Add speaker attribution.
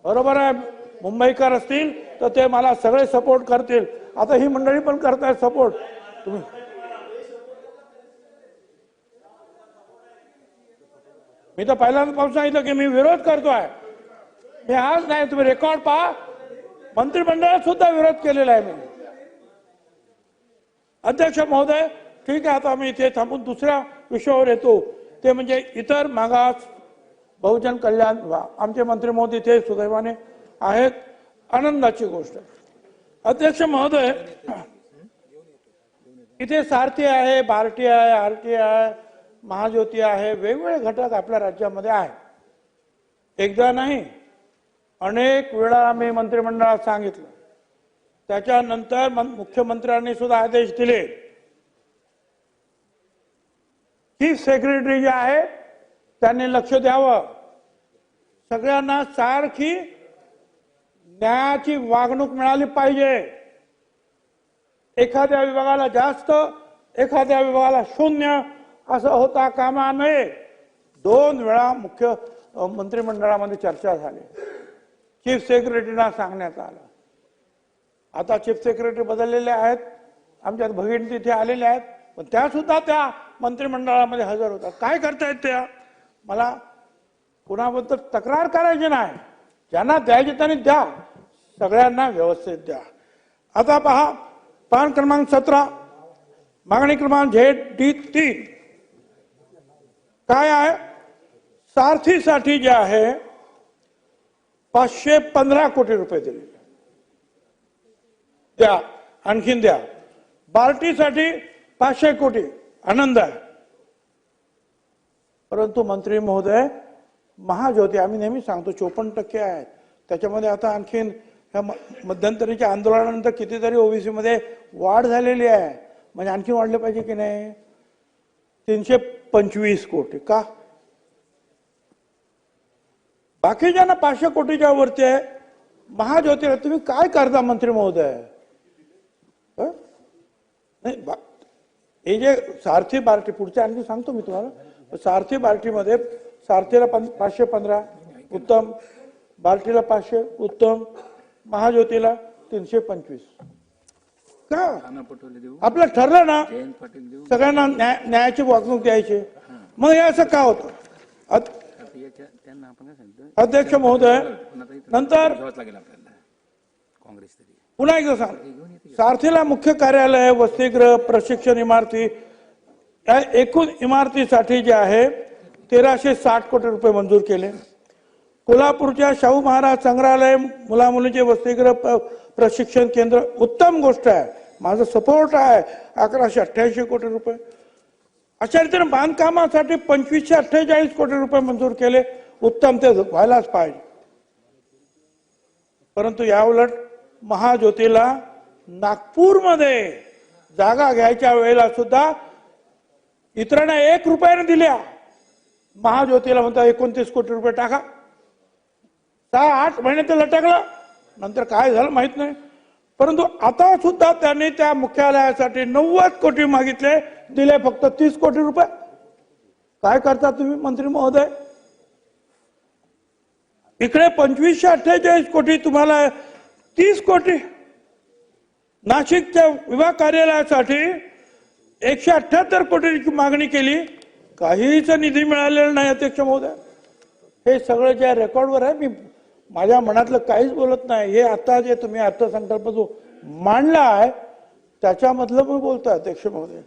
Speaker 1: बरोबर आहे, मुंबईकर असतील तर ते मला सगळे सपोर्ट करतील. आता ही मंडळी पण करतायत सपोर्ट. तुम्ही मी तर पहिल्यांदापासून सांगितलं की मी विरोध करतोय. मी आज नाही, तुम्ही रेकॉर्ड पहा, मंत्रिमंडळात सुद्धा विरोध केलेला आहे मी. अध्यक्ष महोदय, ठीक आहे, आता मी इथे थांबून दुसऱ्या विषयावर येतो, ते म्हणजे इतर मागास बहुजन कल्याण. आमचे मंत्री महोदय इथे सुदैवाने आहेत, आनंदाची गोष्ट. अध्यक्ष महोदय, इथे सारथी आहे, बार्टी आहे, आरटी आहे, महाज्योती आहे, वेगवेगळे घटक आपल्या राज्यामध्ये आहेत. एकदा नाही, अनेक वेळा आम्ही मंत्रिमंडळात सांगितलं. त्याच्यानंतर मुख्यमंत्र्यांनी सुद्धा आदेश दिले. चीफ सेक्रेटरी जे आहे त्यांनी लक्ष द्यावं, सगळ्यांना सारखी न्यायाची वागणूक मिळाली पाहिजे. एखाद्या विभागाला जास्त, एखाद्या विभागाला शून्य असं होता कामा नये. 2 वेळा मुख्य मंत्रिमंडळामध्ये चर्चा झाली. चीफ सेक्रेटरीना सांगण्यात आलं. आता चीफ सेक्रेटरी बदललेले आहेत, आमच्यात भगिनी तिथे आलेल्या आहेत, पण त्या सुद्धा त्या मंत्रिमंडळामध्ये हजर होतात. काय करतायत त्या? मला कुणाबद्दल तक्रार करायची नाही, ज्यांना द्यायचे त्यांनी द्या, सगळ्यांना व्यवस्थित द्या. आता पहा, पान क्रमांक 17, मागणी क्रमांक ZD3 काय आहे? सारथीसाठी जे आहे 515 कोटी रुपये दिले, द्या, आणखीन द्या. बार्टीसाठी 500 कोटी, आनंद आहे. परंतु मंत्री महोदय, महाज्योती आम्ही नेहमी सांगतो 54% आहेत, त्याच्यामध्ये आता आणखीन मध्यंतरीच्या आंदोलनानंतर कितीतरी ओबीसी मध्ये वाढ झालेली आहे, म्हणजे आणखी वाढले पाहिजे की नाही. 325 कोटी का? बाकीच्यांना 500 कोटीच्या वरती आहे. महाज्योतीला तुम्ही काय करता मंत्री महोदय? नाही, हे जे सारथी बार्टी, पुढच्या आणखी सांगतो मी तुम्हाला. सारथी बार्टीमध्ये सारथीला 515 उत्तम, बार्टीला 500 उत्तम, महाज्योतीला 325 का? आपलं ठरलं ना सगळ्यांना न्यायाची वागणूक द्यायची, मग हे असं का होतं? अध्यक्ष महोदय, नंतर पुन्हा एकदा सांग, सारथीला मुख्य कार्यालय, वसतिगृह, प्रशिक्षण इमारती, या एकूण इमारतीसाठी जे आहे 1360 कोटी रुपये मंजूर केले. कोल्हापूरच्या शाहू महाराज संग्रहालय, मुला मुलींचे वसतिगृह, प्रशिक्षण केंद्र, उत्तम गोष्ट आहे, माझं सपोर्ट आहे, 1188 कोटी रुपये. अशा रीतीने बांधकामासाठी 2548 कोटी रुपये मंजूर केले, उत्तम, ते व्हायलाच पाहिजे. परंतु याउलट महाज्योतीला नागपूरमध्ये जागा घ्यायच्या वेळेला सुद्धा इतरांना 1 रुपयाने दिल्या, महाज्योतीला म्हणता 29 कोटी रुपये टाका. 6-8 महिने ते लटकलं, नंतर काय झालं माहित नाही. परंतु आता सुद्धा त्यांनी त्या मुख्यालयासाठी 90 कोटी मागितले, दिले फक्त 30 कोटी रुपये. काय करता तुम्ही मंत्री महोदय? इकडे 2548 कोटी, तुम्हाला 30 कोटी. नाशिकच्या विभाग कार्यालयासाठी 178 कोटीची मागणी केली, काहीच निधी मिळालेला नाही. अध्यक्ष महोदय, हे सगळं जे रेकॉर्डवर आहे, मी माझ्या मनातलं काहीच बोलत नाही. हे आता जे तुम्ही अर्थसंकल्प जो मांडला आहे त्याच्यामधलं मी बोलतोय अध्यक्ष महोदय.